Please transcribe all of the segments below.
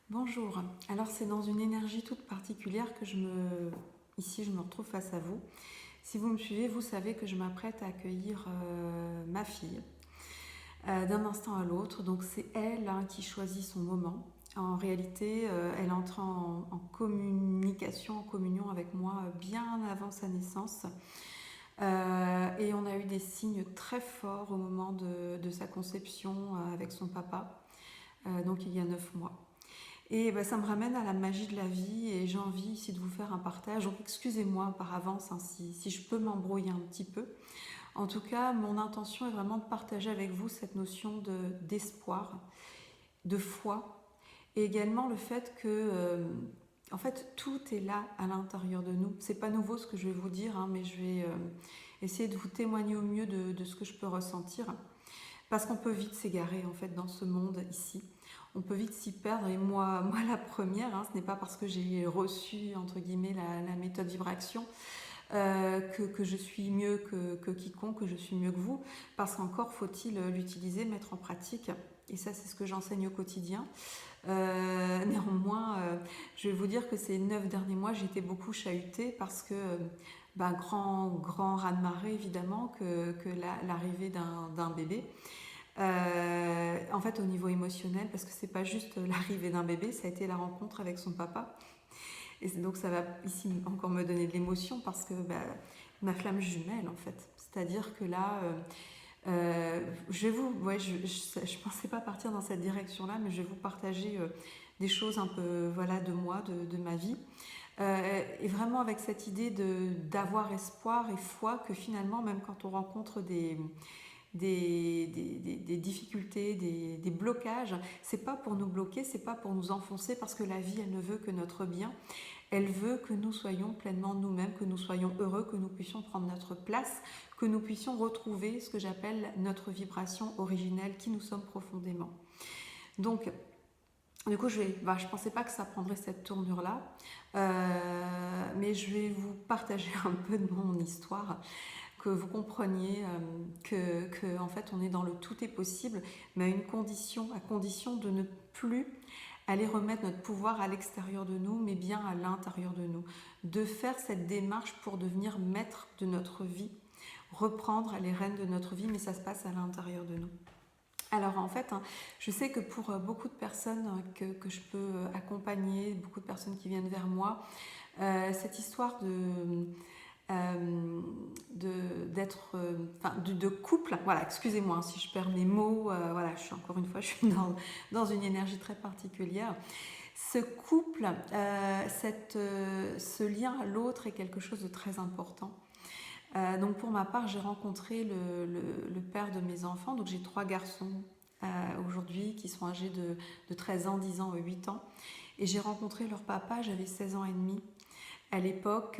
Bonjour, alors c'est dans une énergie toute particulière que ici je me retrouve face à vous. Si vous me suivez, vous savez que je m'apprête à accueillir ma fille d'un instant à l'autre. Donc c'est elle qui choisit son moment. En réalité, elle entre en communication, en communion avec moi bien avant sa naissance. Et on a eu des signes très forts au moment de sa conception avec son papa, donc il y a 9 mois. Et bah, ça me ramène à la magie de la vie et j'ai envie ici de vous faire un partage. Donc excusez-moi par avance si je peux m'embrouiller un petit peu. En tout cas, mon intention est vraiment de partager avec vous cette notion d'espoir, de foi et également le fait que en fait tout est là à l'intérieur de nous. C'est pas nouveau ce que je vais vous dire, mais je vais essayer de vous témoigner au mieux de ce que je peux ressentir. Parce qu'on peut vite s'égarer en fait dans ce monde ici. On peut vite s'y perdre et moi la première, ce n'est pas parce que j'ai reçu entre guillemets la méthode vibration que je suis mieux que quiconque, que je suis mieux que vous, parce qu'encore faut-il l'utiliser, mettre en pratique. Et ça, c'est ce que j'enseigne au quotidien. Néanmoins, je vais vous dire que ces 9 derniers mois, j'ai été beaucoup chahutée parce que grand raz-de-marée évidemment que l'arrivée d'un bébé. En fait, au niveau émotionnel, parce que c'est pas juste l'arrivée d'un bébé, ça a été la rencontre avec son papa. Et donc ça va ici encore me donner de l'émotion parce que ma flamme jumelle en fait. C'est-à-dire que là, je pensais pas partir dans cette direction-là, mais je vais vous partager des choses un peu voilà de moi, de ma vie. Et vraiment avec cette idée d'avoir espoir et foi que finalement, même quand on rencontre des difficultés, des blocages, c'est pas pour nous bloquer, c'est pas pour nous enfoncer, parce que la vie, elle ne veut que notre bien. Elle veut que nous soyons pleinement nous-mêmes, que nous soyons heureux, que nous puissions prendre notre place, que nous puissions retrouver ce que j'appelle notre vibration originelle, qui nous sommes profondément. Donc, du coup, je pensais pas que ça prendrait cette tournure-là, mais je vais vous partager un peu de mon histoire, que vous compreniez que en fait, on est dans le tout est possible, mais à condition de ne plus aller remettre notre pouvoir à l'extérieur de nous, mais bien à l'intérieur de nous. De faire cette démarche pour devenir maître de notre vie, reprendre les rênes de notre vie, mais ça se passe à l'intérieur de nous. Alors en fait, je sais que pour beaucoup de personnes que je peux accompagner, beaucoup de personnes qui viennent vers moi, cette histoire d'être de couple, voilà, excusez-moi si je perds mes mots, voilà, je suis dans une énergie très particulière. Ce couple, ce lien à l'autre est quelque chose de très important. Donc pour ma part, j'ai rencontré le père de mes enfants, donc j'ai 3 garçons aujourd'hui qui sont âgés de 13 ans, 10 ans et 8 ans. Et j'ai rencontré leur papa, j'avais 16 ans et demi. À l'époque,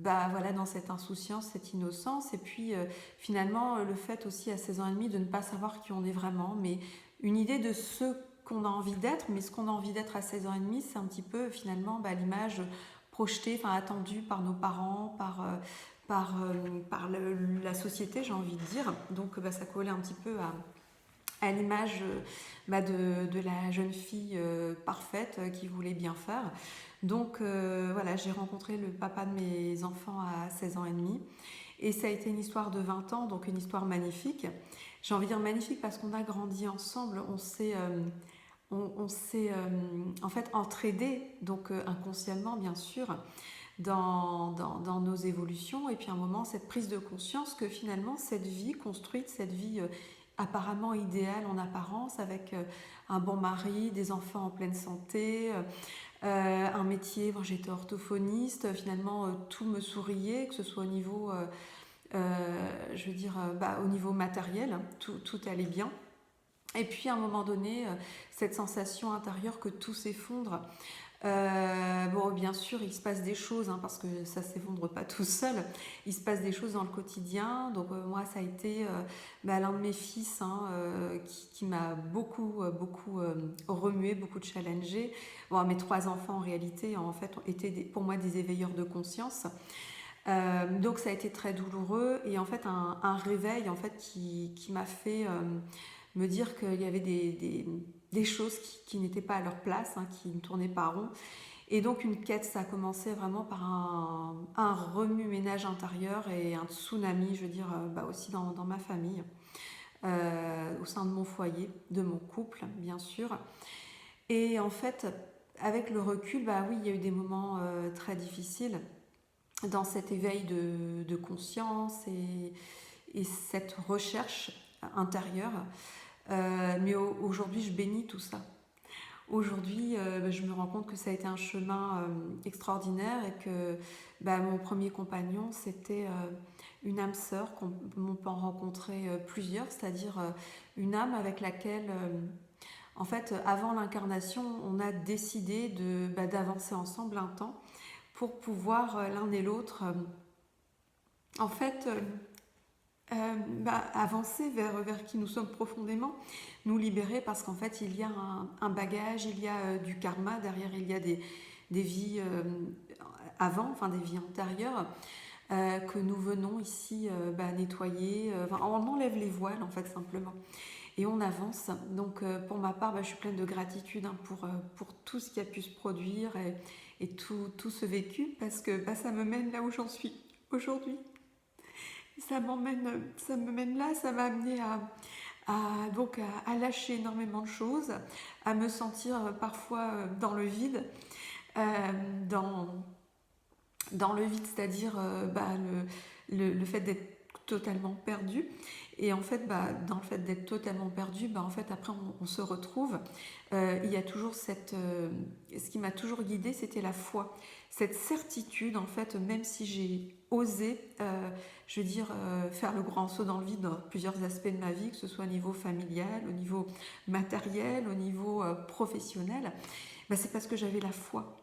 voilà, dans cette insouciance, cette innocence, et puis finalement le fait aussi à 16 ans et demi de ne pas savoir qui on est vraiment, mais une idée de ce qu'on a envie d'être, mais ce qu'on a envie d'être à 16 ans et demi, c'est un petit peu finalement l'image projetée, attendue par nos parents, par la société, j'ai envie de dire. Donc ça collait un petit peu à l'image de la jeune fille parfaite qui voulait bien faire. Donc voilà, j'ai rencontré le papa de mes enfants à 16 ans et demi. Et ça a été une histoire de 20 ans, donc une histoire magnifique. J'ai envie de dire magnifique parce qu'on a grandi ensemble, on s'est en fait entraidés, donc inconsciemment bien sûr, dans nos évolutions. Et puis à un moment, cette prise de conscience que finalement, cette vie construite, cette vie apparemment idéale en apparence, avec un bon mari, des enfants en pleine santé, un métier, bon, j'étais orthophoniste, finalement tout me souriait, que ce soit au niveau, je veux dire, au niveau matériel, tout allait bien. Et puis à un moment donné, cette sensation intérieure que tout s'effondre. Bon, bien sûr, il se passe des choses, parce que ça ne s'effondre pas tout seul. Il se passe des choses dans le quotidien. Donc moi, ça a été l'un de mes fils qui m'a beaucoup remué, beaucoup challengé. Bon, mes 3 enfants, en réalité, en fait, étaient pour moi des éveilleurs de conscience. Donc ça a été très douloureux et en fait un réveil en fait qui m'a fait me dire qu'il y avait des choses qui n'étaient pas à leur place, hein, qui ne tournaient pas rond. Et donc une quête, ça a commencé vraiment par un remue-ménage intérieur et un tsunami, je veux dire, aussi dans ma famille, au sein de mon foyer, de mon couple, bien sûr. Et en fait, avec le recul, oui, il y a eu des moments très difficiles dans cet éveil de conscience et cette recherche intérieure. Mais aujourd'hui, je bénis tout ça. Aujourd'hui, je me rends compte que ça a été un chemin extraordinaire et que mon premier compagnon, c'était une âme sœur qu'on peut en rencontrer plusieurs, c'est-à-dire une âme avec laquelle, en fait, avant l'incarnation, on a décidé d'avancer ensemble un temps pour pouvoir l'un et l'autre, en fait, avancer vers qui nous sommes profondément, nous libérer parce qu'en fait il y a un bagage, il y a du karma, derrière il y a des vies avant, enfin des vies antérieures que nous venons ici nettoyer, on enlève les voiles en fait simplement et on avance. Donc pour ma part je suis pleine de gratitude pour tout ce qui a pu se produire et tout ce vécu parce que ça me mène là où j'en suis aujourd'hui. Ça me mène là, ça m'a amené à lâcher énormément de choses, à me sentir parfois dans le vide, dans le vide, c'est-à-dire le fait d'être totalement perdu. Et en fait, dans le fait d'être totalement perdu, en fait, après, on se retrouve. Il y a toujours ce qui m'a toujours guidée, c'était la foi. Cette certitude, en fait, même si j'ai osé, je veux dire, faire le grand saut dans le vide dans plusieurs aspects de ma vie, que ce soit au niveau familial, au niveau matériel, au niveau professionnel, c'est parce que j'avais la foi.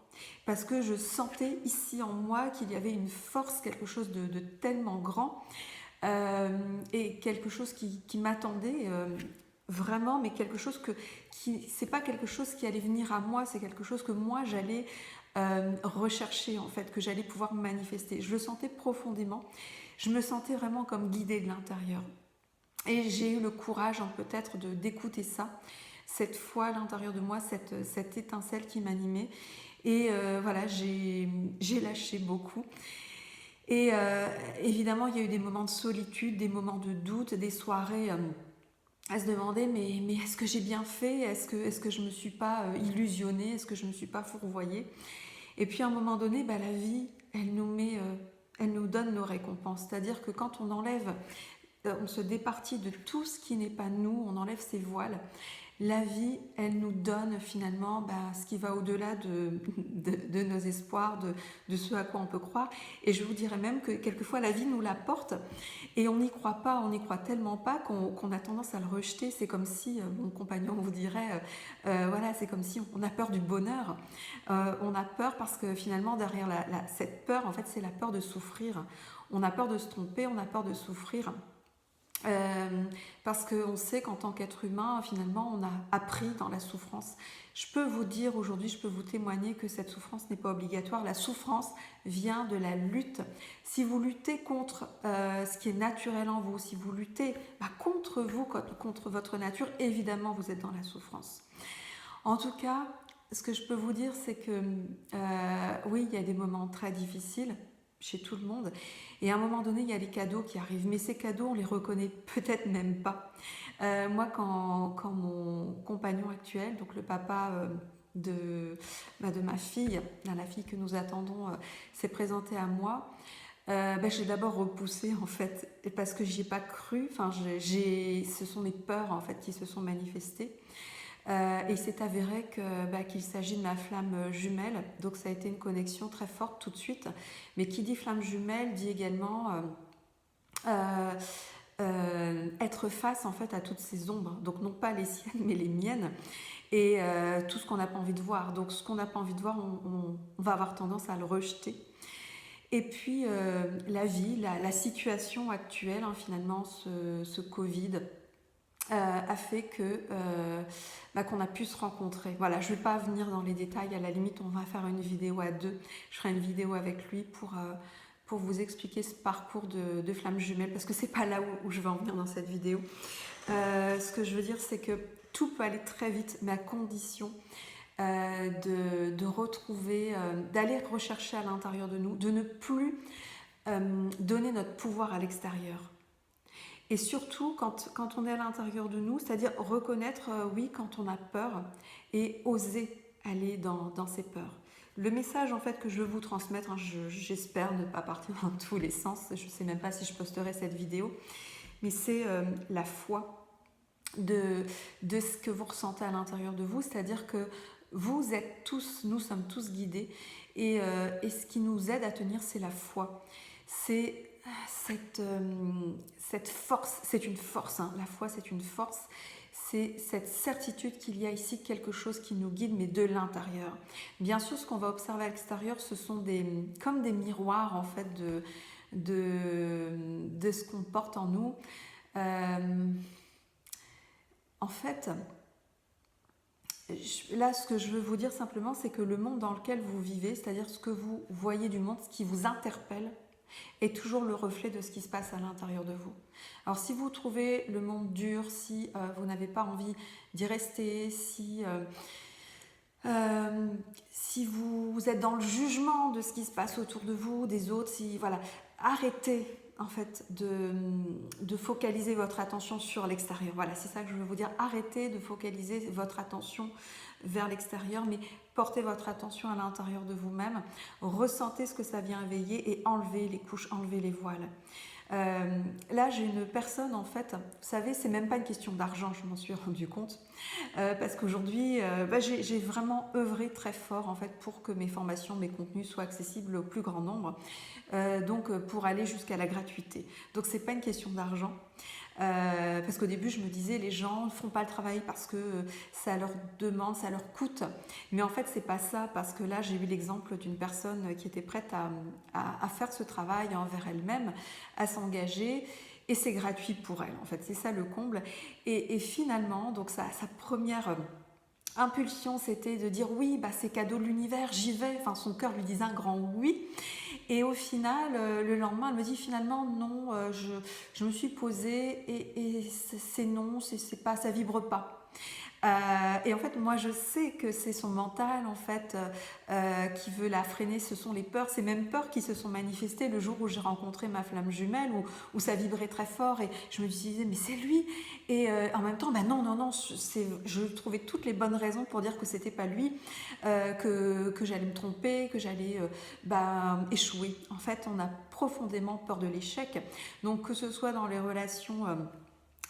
Parce que je sentais ici en moi qu'il y avait une force, quelque chose de tellement grand et quelque chose qui m'attendait vraiment, mais quelque chose c'est pas quelque chose qui allait venir à moi, c'est quelque chose que moi j'allais rechercher en fait, que j'allais pouvoir manifester. Je le sentais profondément, je me sentais vraiment comme guidée de l'intérieur. Et j'ai eu le courage peut-être d'écouter ça, cette foi à l'intérieur de moi, cette étincelle qui m'animait. Et voilà, j'ai lâché beaucoup. Et évidemment, il y a eu des moments de solitude, des moments de doute, des soirées à se demander mais est-ce que j'ai bien fait ? Est-ce que je ne me suis pas illusionnée ? Est-ce que je ne me suis pas fourvoyée ? Et puis à un moment donné, la vie, elle nous donne nos récompenses. C'est-à-dire que quand on enlève, on se départit de tout ce qui n'est pas nous, on enlève ses voiles. La vie, elle nous donne finalement ce qui va au-delà de nos espoirs, de ce à quoi on peut croire. Et je vous dirais même que quelquefois la vie nous l'apporte et on n'y croit pas, on n'y croit tellement pas qu'on a tendance à le rejeter. C'est comme si, mon compagnon vous dirait, voilà, c'est comme si on a peur du bonheur. On a peur parce que finalement derrière cette peur, en fait, c'est la peur de souffrir. On a peur de se tromper, on a peur de souffrir. Parce qu'on sait qu'en tant qu'être humain, finalement, on a appris dans la souffrance. Je peux vous dire aujourd'hui, je peux vous témoigner que cette souffrance n'est pas obligatoire. La souffrance vient de la lutte. Si vous luttez contre ce qui est naturel en vous, si vous luttez contre vous, contre votre nature, évidemment, vous êtes dans la souffrance. En tout cas, ce que je peux vous dire, c'est que oui, il y a des moments très difficiles chez tout le monde. Et à un moment donné, il y a les cadeaux qui arrivent. Mais ces cadeaux, on les reconnaît peut-être même pas. Moi, quand mon compagnon actuel, donc le papa de ma fille, la fille que nous attendons, s'est présenté à moi, j'ai d'abord repoussé en fait, parce que j'y ai pas cru. Enfin, ce sont mes peurs en fait qui se sont manifestées. Et il s'est avéré qu'il s'agit de ma flamme jumelle, donc ça a été une connexion très forte tout de suite. Mais qui dit flamme jumelle dit également être face en fait à toutes ces ombres, donc non pas les siennes mais les miennes, et tout ce qu'on n'a pas envie de voir. Donc ce qu'on n'a pas envie de voir, on va avoir tendance à le rejeter. Et puis la vie, la situation actuelle, finalement, ce Covid, a fait que qu'on a pu se rencontrer. Voilà, je ne vais pas venir dans les détails, à la limite on va faire une vidéo à deux, je ferai une vidéo avec lui pour vous expliquer ce parcours de flamme jumelle, parce que c'est pas là où je vais en venir dans cette vidéo. Ce que je veux dire, c'est que tout peut aller très vite, mais à condition de retrouver, d'aller rechercher à l'intérieur de nous, de ne plus donner notre pouvoir à l'extérieur. Et surtout, quand on est à l'intérieur de nous, c'est-à-dire reconnaître, oui, quand on a peur et oser aller dans ces peurs. Le message en fait que je veux vous transmettre, hein, j'espère ne pas partir dans tous les sens, je ne sais même pas si je posterai cette vidéo, mais c'est la foi de ce que vous ressentez à l'intérieur de vous, c'est-à-dire que vous êtes tous, nous sommes tous guidés, et ce qui nous aide à tenir, c'est la foi. C'est cette force, c'est une force, hein. La foi c'est une force, c'est cette certitude qu'il y a ici quelque chose qui nous guide, mais de l'intérieur. Bien sûr, ce qu'on va observer à l'extérieur, ce sont comme des miroirs en fait de ce qu'on porte en nous. En fait, là, ce que je veux vous dire simplement, c'est que le monde dans lequel vous vivez, c'est-à-dire ce que vous voyez du monde, ce qui vous interpelle, est toujours le reflet de ce qui se passe à l'intérieur de vous. Alors si vous trouvez le monde dur, si vous n'avez pas envie d'y rester, si vous êtes dans le jugement de ce qui se passe autour de vous, des autres, voilà, arrêtez en fait de focaliser votre attention sur l'extérieur. Voilà, c'est ça que je veux vous dire. Arrêtez de focaliser votre attention vers l'extérieur, mais portez votre attention à l'intérieur de vous-même. Ressentez ce que ça vient éveiller et enlevez les couches, enlevez les voiles. Là, j'ai une personne, en fait, vous savez, c'est même pas une question d'argent, je m'en suis rendu compte, parce qu'aujourd'hui, j'ai vraiment œuvré très fort, en fait, pour que mes formations, mes contenus soient accessibles au plus grand nombre, donc pour aller jusqu'à la gratuité. Donc, c'est pas une question d'argent. Parce qu'au début je me disais les gens ne font pas le travail parce que ça leur demande, ça leur coûte, mais en fait c'est pas ça, parce que là j'ai eu l'exemple d'une personne qui était prête à faire ce travail envers elle-même, à s'engager, et c'est gratuit pour elle en fait, c'est ça le comble. Et finalement donc sa première impulsion c'était de dire oui, bah c'est cadeau de l'univers, j'y vais, enfin son cœur lui disait un grand oui. Et au final, le lendemain, elle me dit finalement non, je me suis posée et c'est non, c'est pas, ça vibre pas. Et en fait, moi, je sais que c'est son mental, en fait, qui veut la freiner. Ce sont les peurs, ces mêmes peurs qui se sont manifestées le jour où j'ai rencontré ma flamme jumelle, où ça vibrait très fort, et je me disais, mais c'est lui. Et en même temps, non, je trouvais toutes les bonnes raisons pour dire que c'était pas lui, que j'allais me tromper, que j'allais échouer. En fait, on a profondément peur de l'échec. Donc, que ce soit dans les relations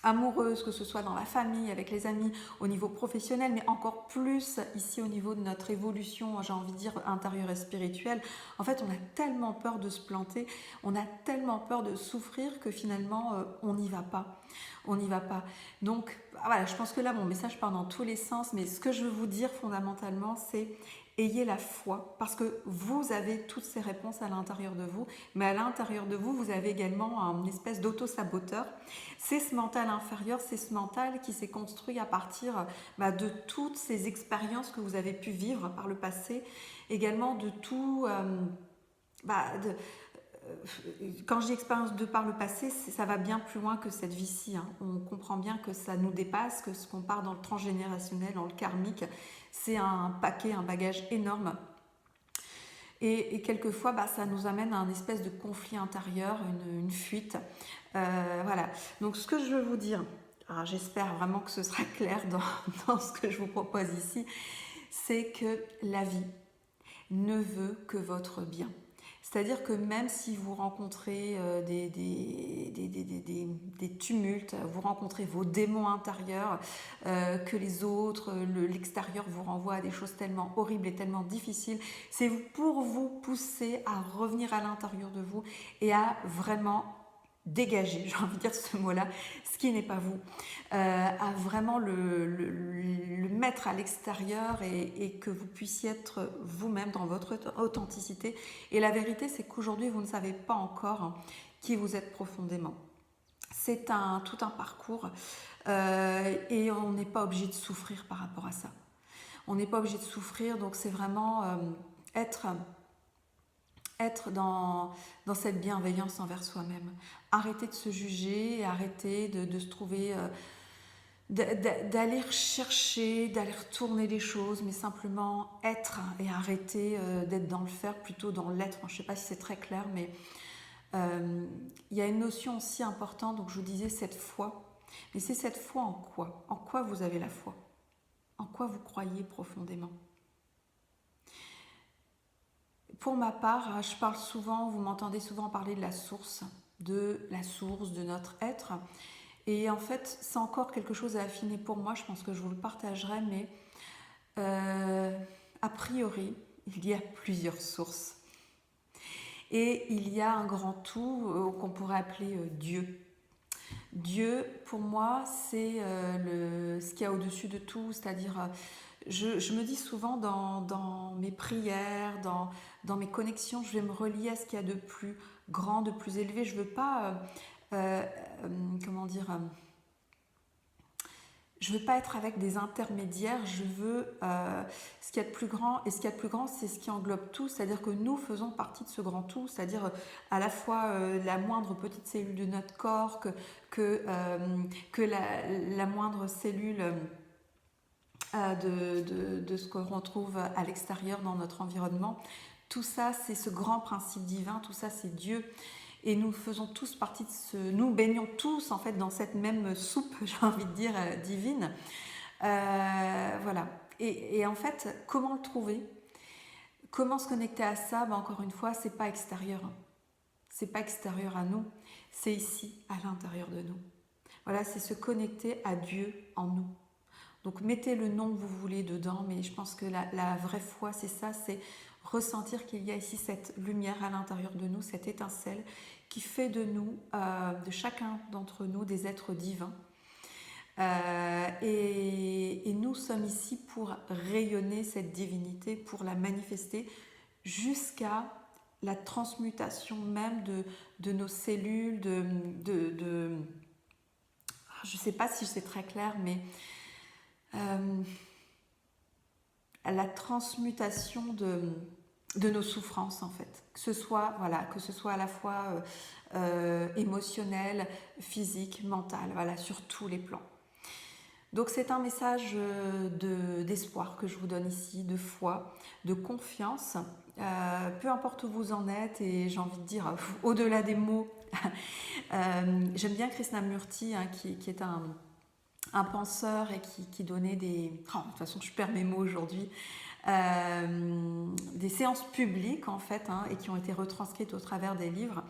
amoureuse, que ce soit dans la famille, avec les amis, au niveau professionnel, mais encore plus ici au niveau de notre évolution, j'ai envie de dire, intérieure et spirituelle. En fait, on a tellement peur de se planter, on a tellement peur de souffrir que finalement, on n'y va pas. On n'y va pas. Donc, voilà, je pense que là, mon message part dans tous les sens, mais ce que je veux vous dire fondamentalement, c'est ayez la foi, parce que vous avez toutes ces réponses à l'intérieur de vous, mais à l'intérieur de vous, vous avez également une espèce d'auto-saboteur. C'est ce mental inférieur, c'est ce mental qui s'est construit à partir de toutes ces expériences que vous avez pu vivre par le passé, également de tout... quand je dis expérience de par le passé, ça va bien plus loin que cette vie-ci, hein. On comprend bien que ça nous dépasse, que ce qu'on part dans le transgénérationnel, dans le karmique, c'est un paquet, un bagage énorme. Et quelquefois, ça nous amène à un espèce de conflit intérieur, une fuite. Voilà. Donc, ce que je veux vous dire, alors j'espère vraiment que ce sera clair dans ce que je vous propose ici, c'est que la vie ne veut que votre bien. C'est-à-dire que même si vous rencontrez des tumultes, vous rencontrez vos démons intérieurs, que les autres, l'extérieur vous renvoie à des choses tellement horribles et tellement difficiles, c'est pour vous pousser à revenir à l'intérieur de vous et à vraiment dégager, j'ai envie de dire ce mot-là, ce qui n'est pas vous, à vraiment le mettre à l'extérieur et que vous puissiez être vous-même dans votre authenticité. Et la vérité, c'est qu'aujourd'hui, vous ne savez pas encore qui vous êtes profondément. C'est tout un parcours et on n'est pas obligé de souffrir par rapport à ça. On n'est pas obligé de souffrir, donc c'est vraiment être dans cette bienveillance envers soi-même. Arrêter de se juger, arrêter de se trouver d'aller chercher, d'aller retourner les choses, mais simplement être et arrêter d'être dans le faire, plutôt dans l'être. Je ne sais pas si c'est très clair, mais il y a une notion aussi importante, donc je vous disais cette foi. Mais c'est cette foi en quoi? En quoi vous avez la foi? En quoi vous croyez profondément? Pour ma part, je parle souvent, vous m'entendez souvent parler de la source de notre être. Et en fait, c'est encore quelque chose à affiner pour moi, je pense que je vous le partagerai, mais a priori, il y a plusieurs sources. Et il y a un grand tout qu'on pourrait appeler Dieu. Dieu, pour moi, c'est ce qu'il y a au-dessus de tout, c'est-à-dire, je me dis souvent dans mes prières, dans mes connexions, je vais me relier à ce qu'il y a de plus grand, de plus élevé. Je ne veux pas, comment dire, je veux pas être avec des intermédiaires, je veux ce qu'il y a de plus grand, et ce qu'il y a de plus grand, c'est ce qui englobe tout, c'est-à-dire que nous faisons partie de ce grand tout, c'est-à-dire à la fois la moindre petite cellule de notre corps, que la moindre cellule de ce qu'on retrouve à l'extérieur dans notre environnement. Tout ça, c'est ce grand principe divin, tout ça, c'est Dieu. Et nous faisons tous partie de nous baignons tous en fait dans cette même soupe, j'ai envie de dire, divine. Voilà. Et en fait, comment le trouver? Comment se connecter à ça? Encore une fois, c'est pas extérieur. C'est pas extérieur à nous, c'est ici, à l'intérieur de nous. Voilà, c'est se connecter à Dieu en nous. Donc mettez le nom que vous voulez dedans, mais je pense que la vraie foi, c'est ça, c'est ressentir qu'il y a ici cette lumière à l'intérieur de nous, cette étincelle qui fait de nous, de chacun d'entre nous, des êtres divins. Et nous sommes ici pour rayonner cette divinité, pour la manifester jusqu'à la transmutation même de nos cellules, je ne sais pas si c'est très clair, mais la transmutation de nos souffrances en fait, que ce soit à la fois émotionnel, physique, mental, voilà, sur tous les plans. Donc c'est un message d'espoir que je vous donne ici, de foi, de confiance, peu importe où vous en êtes, et j'ai envie de dire au-delà des mots. J'aime bien Krishnamurti, hein, qui est un penseur et qui donnait des... Oh, de toute façon, je perds mes mots aujourd'hui. Des séances publiques, en fait, hein, et qui ont été retranscrites au travers des livres.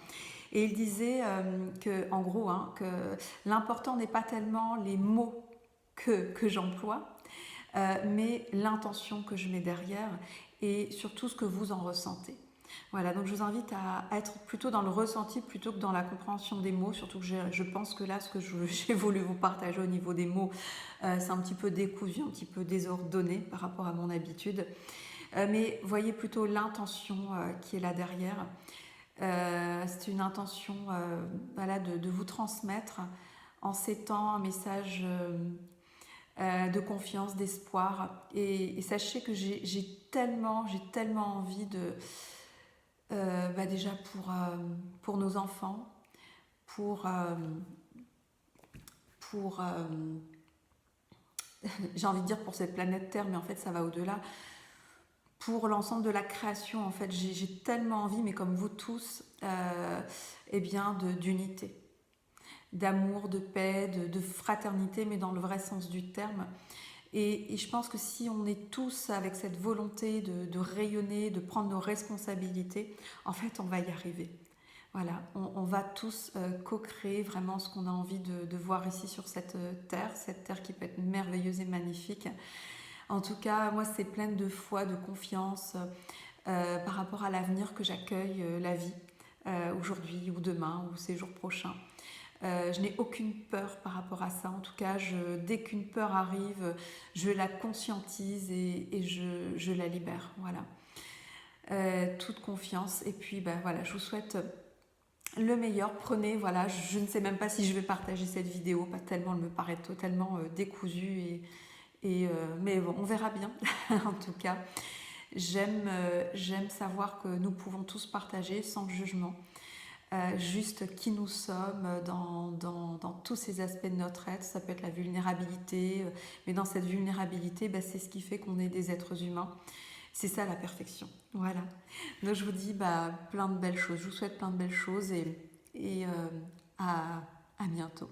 Et il disait que, en gros, hein, que l'important n'est pas tellement les mots que j'emploie, mais l'intention que je mets derrière et surtout ce que vous en ressentez. Voilà, donc je vous invite à être plutôt dans le ressenti plutôt que dans la compréhension des mots, surtout que je pense que là, ce que j'ai voulu vous partager au niveau des mots, c'est un petit peu décousu, un petit peu désordonné par rapport à mon habitude. Mais voyez plutôt l'intention qui est là derrière. C'est une intention voilà, de vous transmettre en ces temps un message de confiance, d'espoir. Et sachez que j'ai tellement envie de... déjà pour nos enfants, pour j'ai envie de dire pour cette planète Terre, mais en fait ça va au-delà, pour l'ensemble de la création. En fait, j'ai tellement envie, mais comme vous tous, d'unité, d'amour, de paix, de fraternité, mais dans le vrai sens du terme. Et je pense que si on est tous avec cette volonté de rayonner, de prendre nos responsabilités, en fait, on va y arriver. Voilà, on va tous co-créer vraiment ce qu'on a envie de voir ici sur cette terre qui peut être merveilleuse et magnifique. En tout cas, moi, c'est pleine de foi, de confiance par rapport à l'avenir que j'accueille la vie aujourd'hui ou demain ou ces jours prochains. Je n'ai aucune peur par rapport à ça. En tout cas, dès qu'une peur arrive, je la conscientise et je la libère. Voilà. Toute confiance. Et puis, voilà, je vous souhaite le meilleur. Prenez, voilà, je ne sais même pas si je vais partager cette vidéo, pas tellement, elle me paraît totalement décousue. Mais bon, on verra bien. En tout cas, j'aime savoir que nous pouvons tous partager sans jugement. juste qui nous sommes dans tous ces aspects de notre être. Ça peut être la vulnérabilité, mais dans cette vulnérabilité, bah, c'est ce qui fait qu'on est des êtres humains. C'est ça la perfection. Voilà. Donc je vous dis bah, plein de belles choses. Je vous souhaite plein de belles choses et à bientôt.